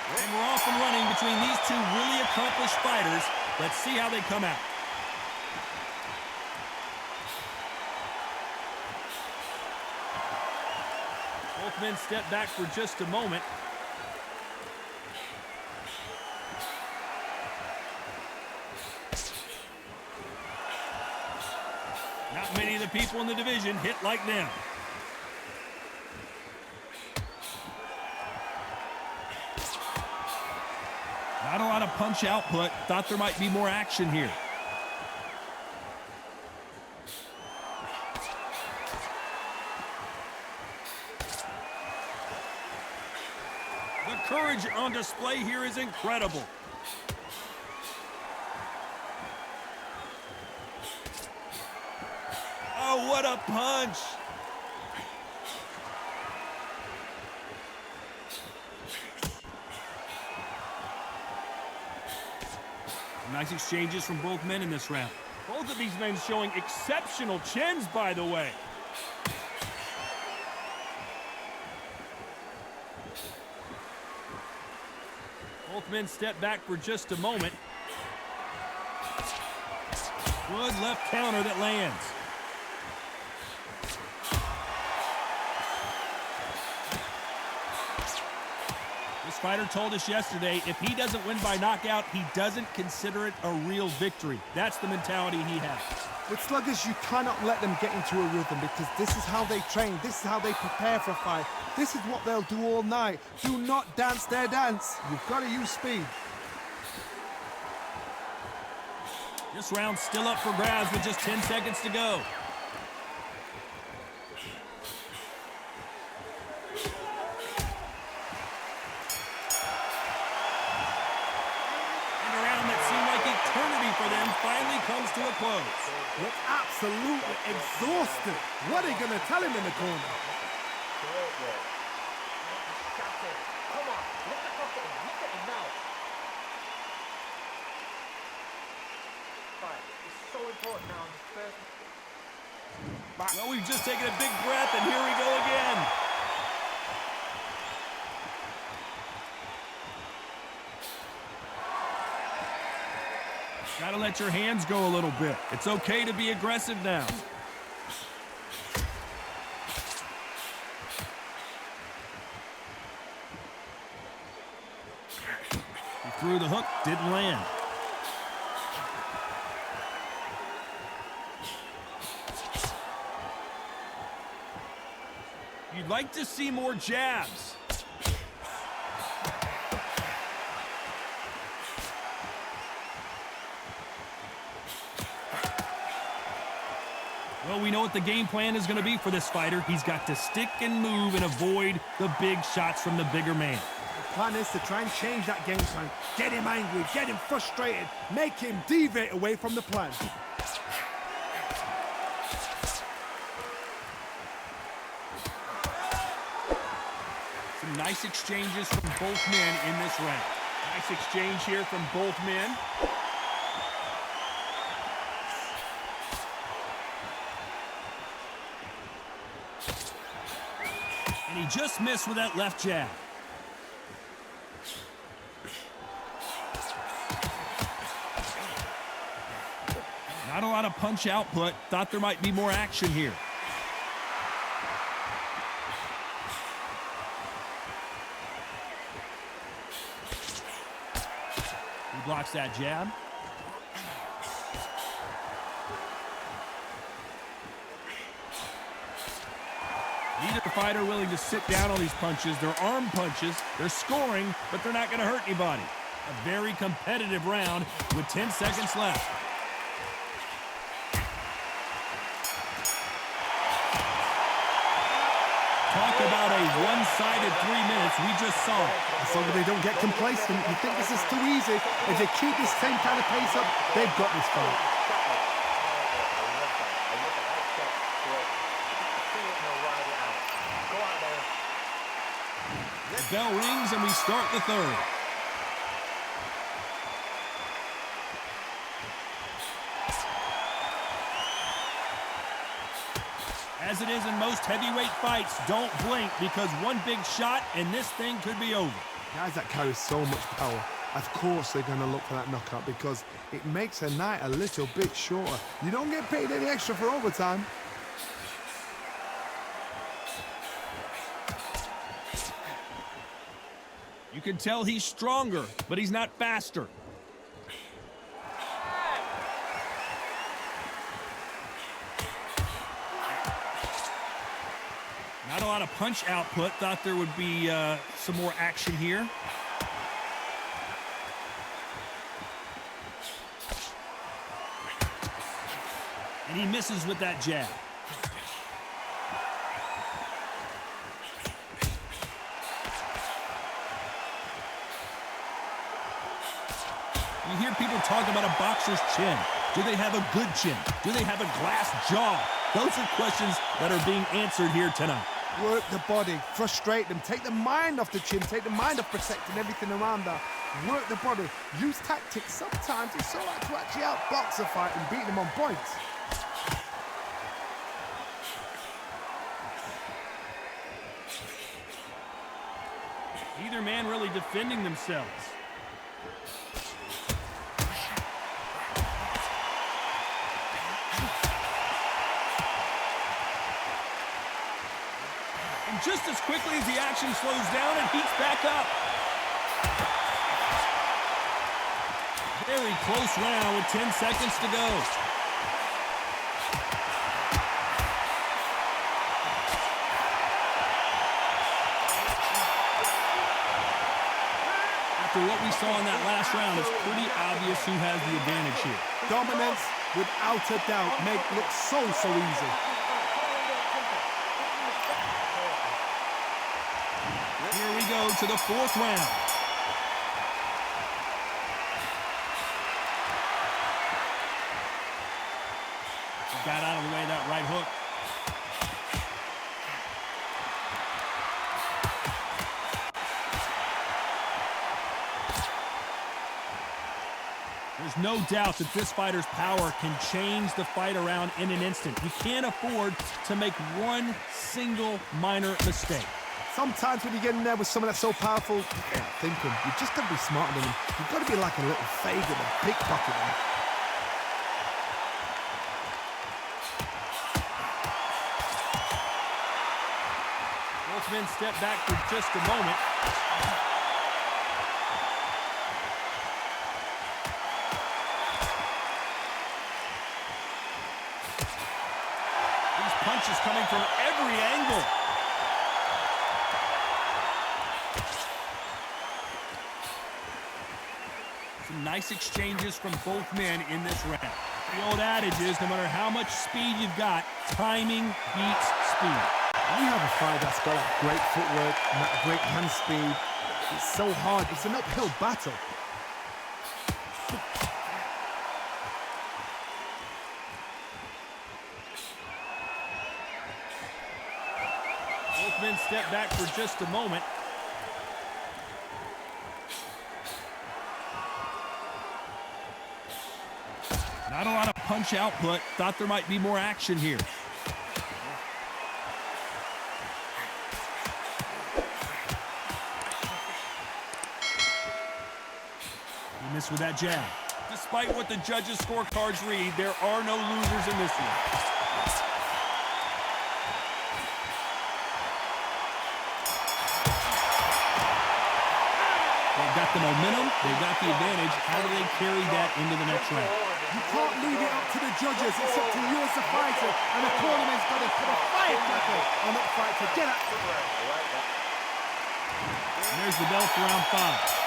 And we're off and running between these two really accomplished fighters. Let's see how they come out. Both men step back for just a moment. Not many of the people in the division hit like them. Not a lot of punch output. Thought there might be more action here. The courage on display here is incredible. Oh, what a punch! Nice exchanges from both men in this round. Both of these men showing exceptional chins, by the way. Both men step back for just a moment. Good left counter that lands. This fighter told us yesterday, if he doesn't win by knockout, he doesn't consider it a real victory. That's the mentality he has. With sluggers, you cannot let them get into a rhythm because this is how they train. This is how they prepare for a fight. This is what they'll do all night. Do not dance their dance. You've got to use speed. This round's still up for grabs with just 10 seconds to go. And a round that seemed like eternity for them finally comes to a close. Look absolutely exhausted. What are you going to tell him in the corner? Come on, look at him now. It's so important now in the first. Well, we've just taken a big breath, and here we go again. Gotta let your hands go a little bit. It's okay to be aggressive now. He threw the hook, didn't land. You'd like to see more jabs. Well, we know what the game plan is going to be for this fighter. He's got to stick and move and avoid the big shots from the bigger man. The plan is to try and change that game plan. Get him angry, get him frustrated, make him deviate away from the plan. Some nice exchanges from both men in this round. Nice exchange here from both men. And he just missed with that left jab. Not a lot of punch output. Thought there might be more action here. He blocks that jab. Neither fighter willing to sit down on these punches. They're arm punches. They're scoring, but they're not going to hurt anybody. A very competitive round with 10 seconds left. Talk about a one-sided 3 minutes. We just saw it. As long as they don't get complacent, you think this is too easy. If they keep this same kind of pace up, they've got this fight. The bell rings and we start the third. As it is in most heavyweight fights, don't blink because one big shot and this thing could be over. Guys that carry so much power, of course they're going to look for that knockout because it makes a night a little bit shorter. You don't get paid any extra for overtime. You can tell he's stronger, but he's not faster. Not a lot of punch output. Thought there would be some more action here. And he misses with that jab. You hear people talk about a boxer's chin. Do they have a good chin? Do they have a glass jaw? Those are questions that are being answered here tonight. Work the body, frustrate them, take the mind off the chin, take the mind off protecting everything around that. Work the body, use tactics. Sometimes it's so hard to actually outbox a fight and beat them on points. Either man really defending themselves. And just as quickly as the action slows down, it heats back up. Very close round with 10 seconds to go. After what we saw in that last round, it's pretty obvious who has the advantage here. Dominance, without a doubt, make it look so easy. Here we go to the fourth round. Got out of the way of that right hook. There's no doubt that this fighter's power can change the fight around in an instant. You can't afford to make one single minor mistake. Sometimes when you get in there with someone that's so powerful, you can't think him. You just got to be smarter than him. You've got to be like a little faggot and pickpocket him. Both men step back for just a moment. These punches coming from every angle. Some nice exchanges from both men in this round. The old adage is no matter how much speed you've got, timing beats speed. You have a fight that's got that great footwork and that great hand speed. It's so hard. It's an uphill battle. Both men step back for just a moment. Not a lot of punch output. Thought there might be more action here. He missed with that jab. Despite what the judges' scorecards read, there are no losers in this one. They've got the momentum. They've got the advantage. How do they carry that into the next round? You can't leave it up to the judges. It's up to you as a fighter. And the tournament's got to put a firecracker on that fighter. Get up. And there's the bell for round 5.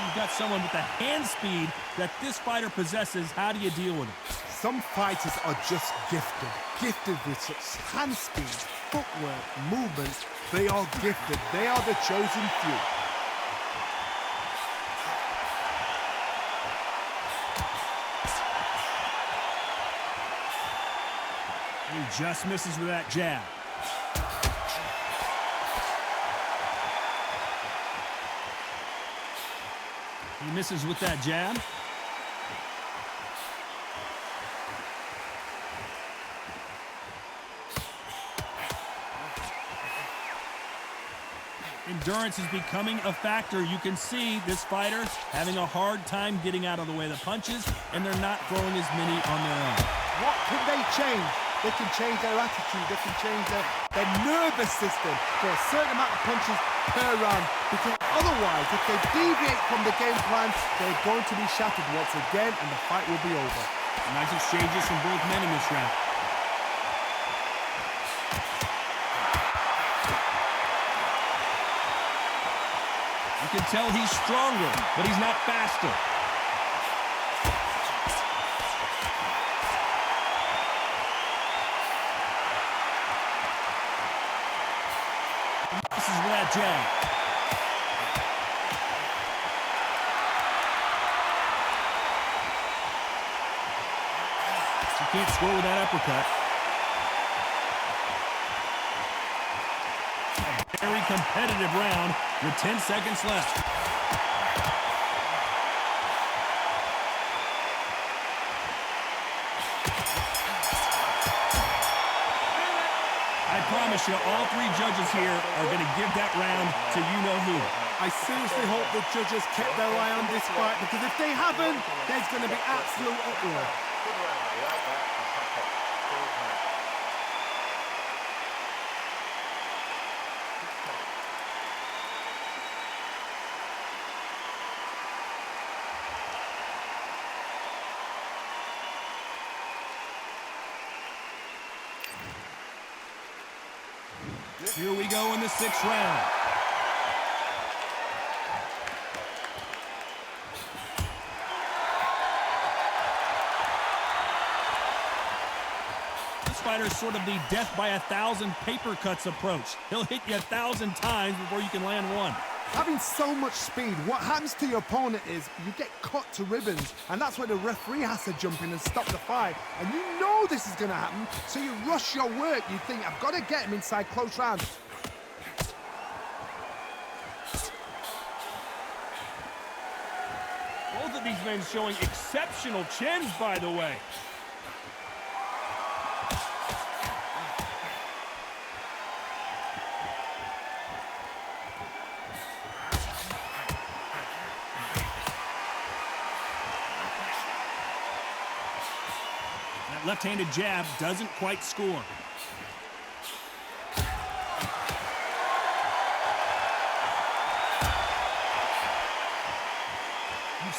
You've got someone with the hand speed that this fighter possesses. How do you deal with it? Some fighters are just gifted. Gifted with such hand speed, footwork, movements. They are gifted. They are the chosen few. He just misses with that jab. He misses with that jab. Endurance is becoming a factor. You can see this fighter having a hard time getting out of the way of the punches, and they're not throwing as many on their own. What can they change? They can change their attitude. They can change their nervous system for a certain amount of punches per round. Because otherwise, if they deviate from the game plan, they're going to be shattered once again, and the fight will be over. Nice exchanges from both men in this round. You can tell he's stronger, but he's not faster. This is that jab. You can't score with that uppercut. A very competitive round with 10 seconds left. I promise you, all three judges here are going to give that round to you-know-who. I seriously hope the judges kept their eye on this fight, because if they haven't, there's going to be absolute uproar. Good round. I like that. Good round. Here we go in the 6th round. This fighter is sort of the death by 1,000 paper cuts approach. He'll hit you 1,000 times before you can land one. Having so much speed, what happens to your opponent is you get cut to ribbons, and that's where the referee has to jump in and stop the fight. And you know this is going to happen, so you rush your work. You think, I've got to get him inside close rounds. Both of these men showing exceptional chins, by the way. That left-handed jab doesn't quite score.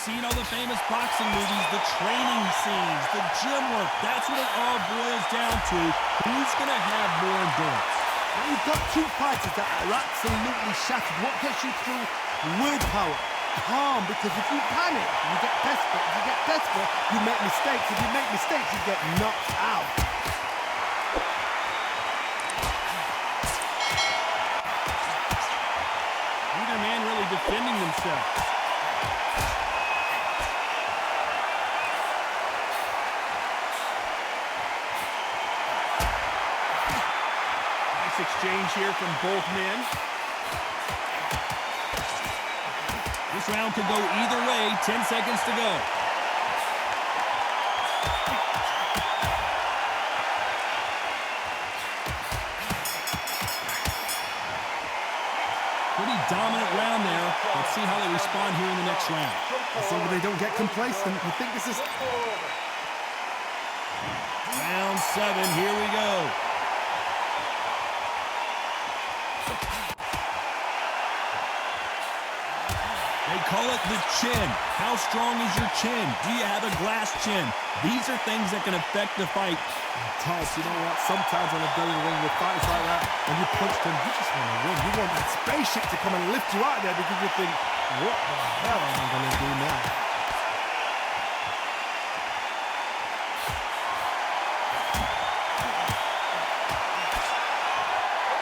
Seen all the famous boxing movies, the training scenes, the gym work. That's what it all boils down to. Who's going to have more endurance? When you've got two fighters that are absolutely shattered, what gets you through? Willpower, calm, because if you panic, you get desperate. If you get desperate, you make mistakes. If you make mistakes, you get knocked out. Neither man really defending themselves. Exchange here from both men. This round could go either way. 10 seconds to go. Pretty dominant round there. Let's see how they respond here in the next round. So they don't get complacent. You think this is... Round 7, here we go. They call it the chin. How strong is your chin? Do you have a glass chin? These are things that can affect the fight. Toss, you know what? Sometimes when I go in the ring with fights like that, when you punch them, you just want to win. You want that spaceship to come and lift you out there because you think, what the hell am I going to do now?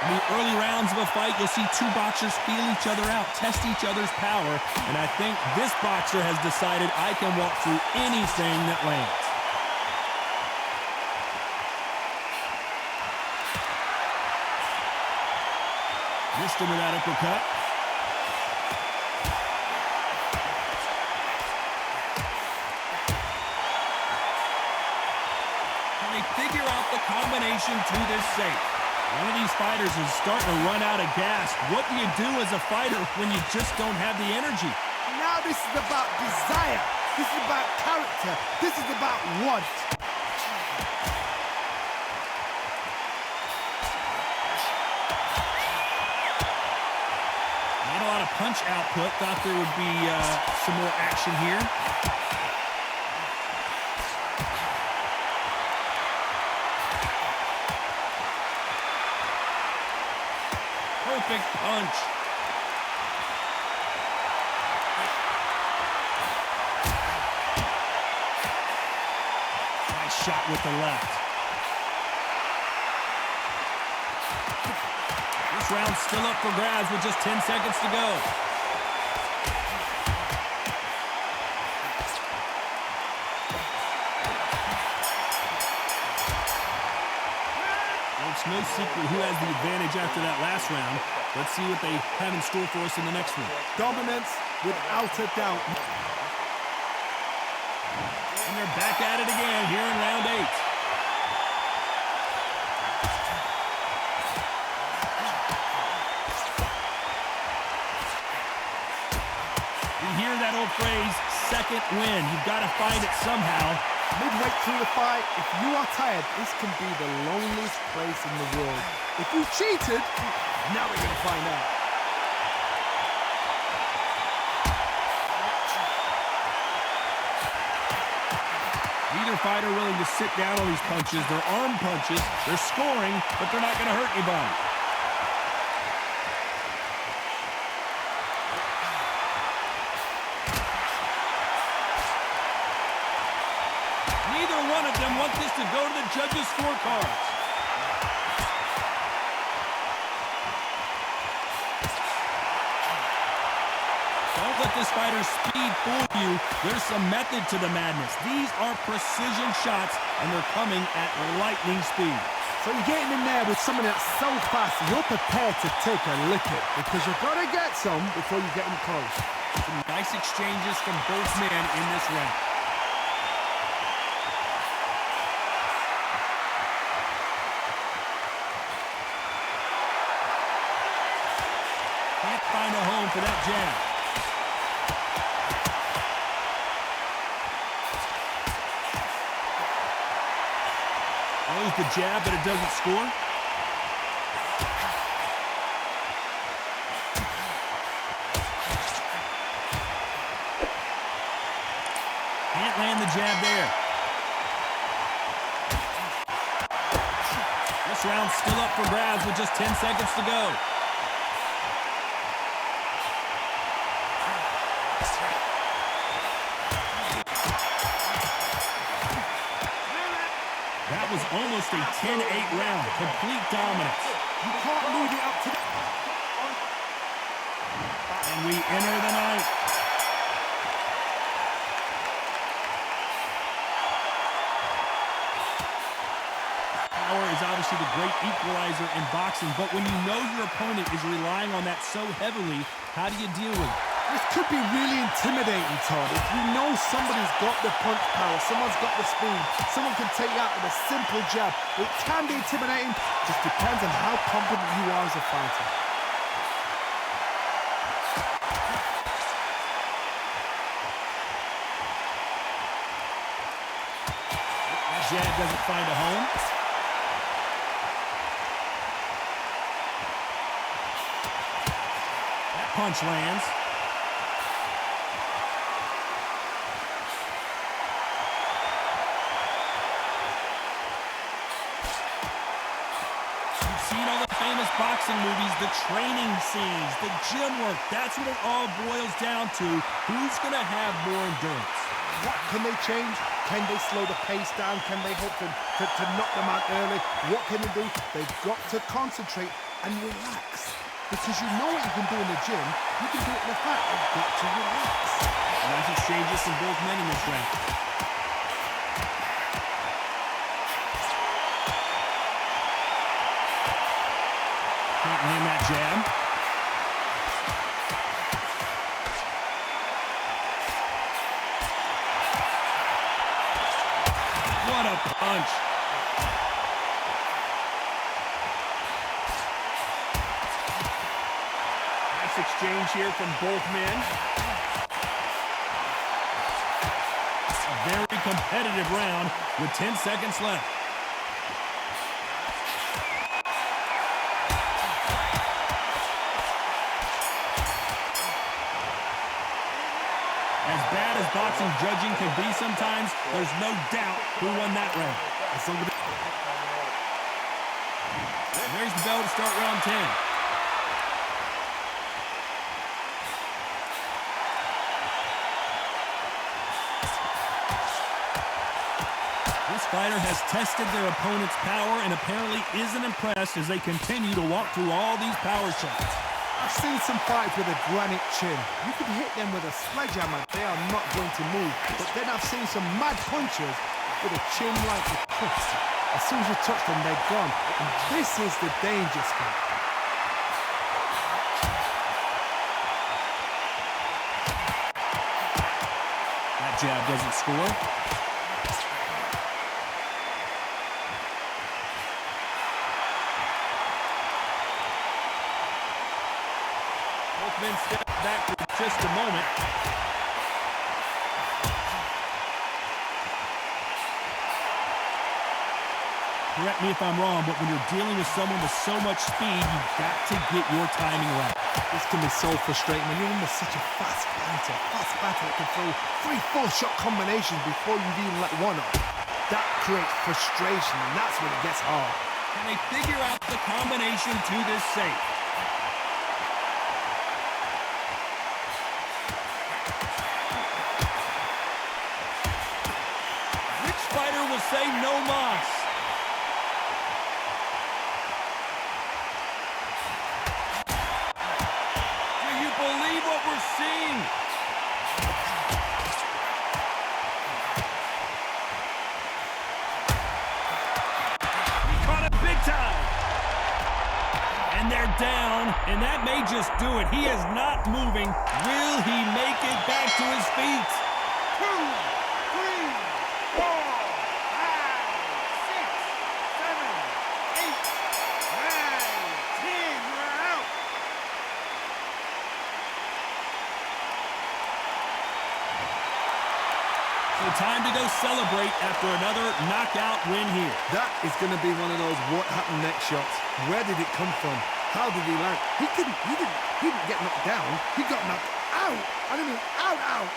In the early rounds of a fight, you'll see two boxers feel each other out, test each other's power, and I think this boxer has decided I can walk through anything that lands. Missed him with that uppercut. Can they figure out the combination to this safe? One of these fighters is starting to run out of gas. What do you do as a fighter when you just don't have the energy? Now this is about desire. This is about character. This is about want. Not a lot of punch output. Thought there would be some more action here. Perfect punch. Nice shot with the left. This round's still up for grabs with just 10 seconds to go. It's no secret who has the advantage after that last round. Let's see what they have in store for us in the next one. Dominance without a doubt. And they're back at it again here in round 8. You hear that old phrase, second win. You've got to find it somehow. Midway through the fight, if you are tired, this can be the loneliest place in the world. If you cheated, now we're going to find out. Neither fighter willing to sit down on these punches. They're arm punches. They're scoring, but they're not going to hurt anybody. Neither one of them want this to go to the judges' scorecards. Don't let this fighter's speed fool you. There's some method to the madness. These are precision shots, and they're coming at lightning speed. So you're getting in there with someone that's so fast, you're prepared to take a licking because you've got to get some before you get in close. Some nice exchanges from both men in this round. Can't find a home for that jab. Throws the jab, but it doesn't score. Can't land the jab there. This round's still up for grabs with just 10 seconds to go. That was almost a 10-8 round. Complete dominance. You can't leave it up to... And we enter the ninth. Power is obviously the great equalizer in boxing, but when you know your opponent is relying on that so heavily, how do you deal with it? This could be really intimidating, Todd. If you know somebody's got the punch power, someone's got the speed, someone can take you out with a simple jab. It can be intimidating. Just depends on how confident you are as a fighter. That jab doesn't find a home. That punch lands. Boxing movies, the training scenes, the gym work, that's what it all boils down to. Who's going to have more endurance? What can they change? Can they slow the pace down? Can they hope to knock them out early? What can they do? They've got to concentrate and relax. Because you know what you can do in the gym, you can do it in the fight. You've got to relax. Nice exchanges from both men in this round. Can't land that jab. What a punch. exchange here from both men. A very competitive round with 10 seconds left. As bad as boxing judging can be sometimes, there's no doubt who won that round. There's the bell to start round 10. This fighter has tested their opponent's power and apparently isn't impressed as they continue to walk through all these power shots. I've seen some fighters with a granite chin. You could hit them with a sledgehammer, they are not going to move. But then I've seen some mad punchers with a chin like a cliff. As soon as you touch them, they're gone. And this is the danger spot. That jab doesn't score. Both men step back for just a moment. Correct me if I'm wrong, but when you're dealing with someone with so much speed, you've got to get your timing right. This can be so frustrating when you're in such a fast fighter that can throw 3-4 shot combinations before you've even let one off. That creates frustration, and that's when it gets hard. Can they figure out the combination to this safe? Which fighter will say no mas? Believe what we're seeing. He caught it big time. And they're down, and that may just do it. He is not moving. Will he make it back to his feet? 2, 3, 4, 5, 6, 7, 8, 9, 10. We're out. So time to go celebrate after another knockout win here. That is going to be one of those what happened next shots. Where did it come from? How did he land? He didn't get knocked down. He got knocked out. I mean, out.